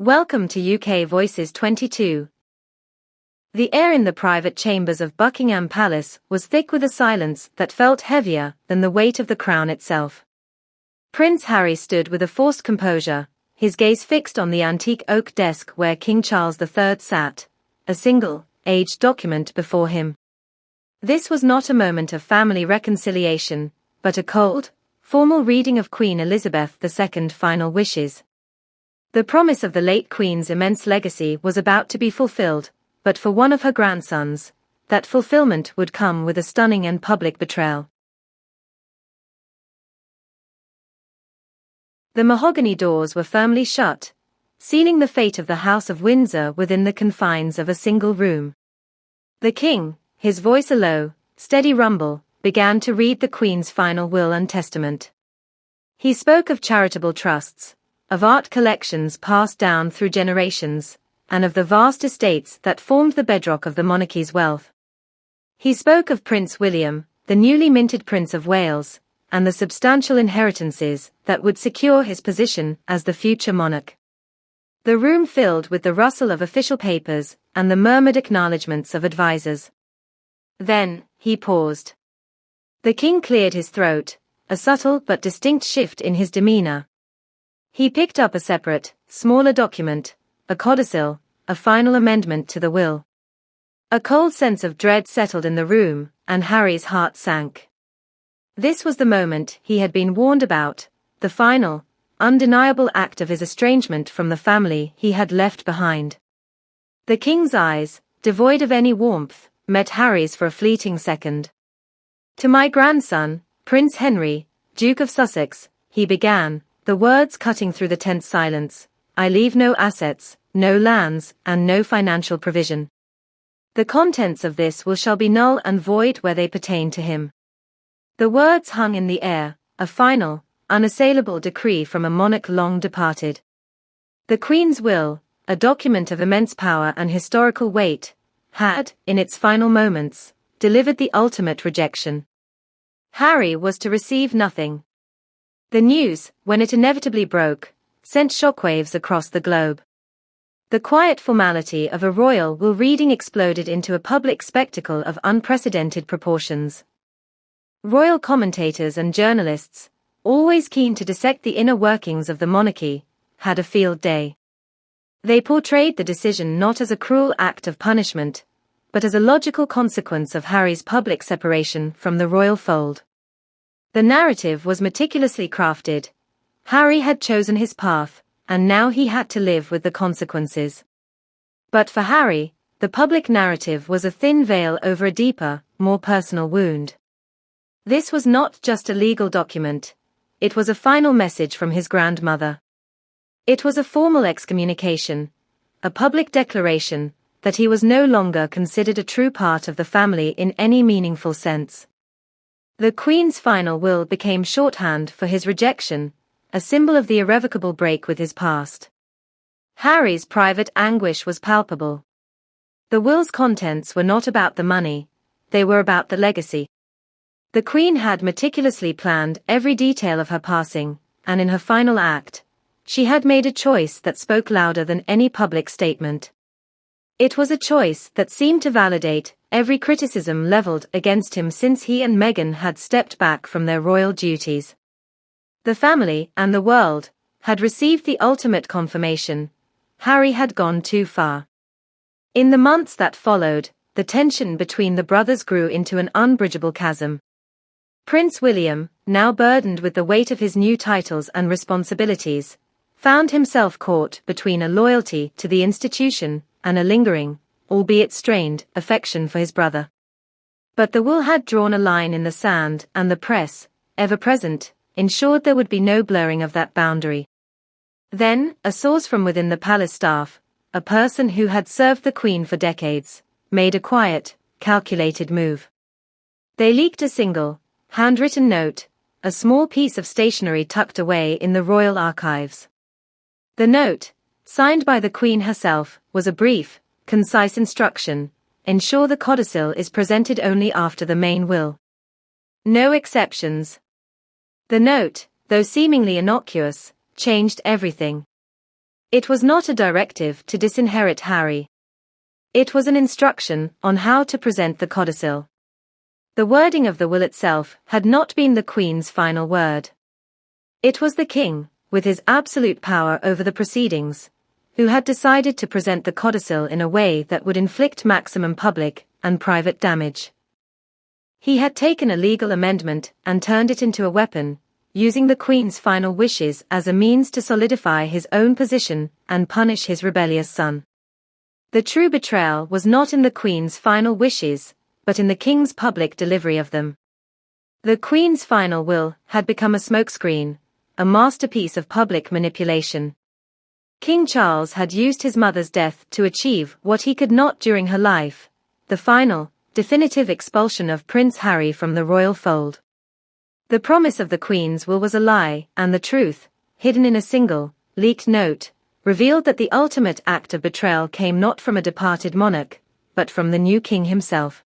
Welcome to UK Voices 22. The air in the private chambers of Buckingham Palace was thick with a silence that felt heavier than the weight of the crown itself. Prince Harry stood with a forced composure, his gaze fixed on the antique oak desk where King Charles III sat, a single, aged document before him. This was not a moment of family reconciliation, but a cold, formal reading of Queen Elizabeth II's final wishes. The promise of the late Queen's immense legacy was about to be fulfilled, but for one of her grandsons, that fulfillment would come with a stunning and public betrayal. The mahogany doors were firmly shut, sealing the fate of the House of Windsor within the confines of a single room. The King, his voice a low, steady rumble, began to read the Queen's final will and testament. He spoke of charitable trusts, of art collections passed down through generations, and of the vast estates that formed the bedrock of the monarchy's wealth. He spoke of Prince William, the newly minted Prince of Wales, and the substantial inheritances that would secure his position as the future monarch. The room filled with the rustle of official papers and the murmured acknowledgements of advisers. Then, he paused. The King cleared his throat, a subtle but distinct shift in his demeanor. He picked up a separate, smaller document, a codicil, a final amendment to the will. A cold sense of dread settled in the room, and Harry's heart sank. This was the moment he had been warned about, the final, undeniable act of his estrangement from the family he had left behind. The King's eyes, devoid of any warmth, met Harry's for a fleeting second. "To my grandson, Prince Henry, Duke of Sussex," he began, the words cutting through the tense silence, "I leave no assets, no lands, and no financial provision. The contents of this will shall be null and void where they pertain to him." The words hung in the air, a final, unassailable decree from a monarch long departed. The Queen's will, a document of immense power and historical weight, had, in its final moments, delivered the ultimate rejection. Harry was to receive nothing. The news, when it inevitably broke, sent shockwaves across the globe. The quiet formality of a royal will reading exploded into a public spectacle of unprecedented proportions. Royal commentators and journalists, always keen to dissect the inner workings of the monarchy, had a field day. They portrayed the decision not as a cruel act of punishment, but as a logical consequence of Harry's public separation from the royal fold. The narrative was meticulously crafted. Harry had chosen his path, and now he had to live with the consequences. But for Harry, the public narrative was a thin veil over a deeper, more personal wound. This was not just a legal document. It was a final message from his grandmother. It was a formal excommunication, a public declaration that he was no longer considered a true part of the family in any meaningful sense. The Queen's final will became shorthand for his rejection, a symbol of the irrevocable break with his past. Harry's private anguish was palpable. The will's contents were not about the money, they were about the legacy. The Queen had meticulously planned every detail of her passing, and in her final act, she had made a choice that spoke louder than any public statement. It was a choice that seemed to validate every criticism leveled against him since he and Meghan had stepped back from their royal duties. The family and the world had received the ultimate confirmation: Harry had gone too far. In the months that followed, the tension between the brothers grew into an unbridgeable chasm. Prince William, now burdened with the weight of his new titles and responsibilities, found himself caught between a loyalty to the institution and a lingering, albeit strained, affection for his brother. But the will had drawn a line in the sand, and the press, ever present, ensured there would be no blurring of that boundary. Then, a source from within the palace staff, a person who had served the Queen for decades, made a quiet, calculated move. They leaked a single, handwritten note, a small piece of stationery tucked away in the royal archives. The note, signed by the Queen herself, was a brief, concise instruction: ensure the codicil is presented only after the main will. No exceptions. The note, though seemingly innocuous, changed everything. It was not a directive to disinherit Harry. It was an instruction on how to present the codicil. The wording of the will itself had not been the Queen's final word. It was the King, with his absolute power over the proceedings, who had decided to present the codicil in a way that would inflict maximum public and private damage. He had taken a legal amendment and turned it into a weapon, using the Queen's final wishes as a means to solidify his own position and punish his rebellious son. The true betrayal was not in the Queen's final wishes, but in the King's public delivery of them. The Queen's final will had become a smokescreen, a masterpiece of public manipulation. King Charles had used his mother's death to achieve what he could not during her life, the final, definitive expulsion of Prince Harry from the royal fold. The promise of the Queen's will was a lie, and the truth, hidden in a single, leaked note, revealed that the ultimate act of betrayal came not from a departed monarch, but from the new king himself.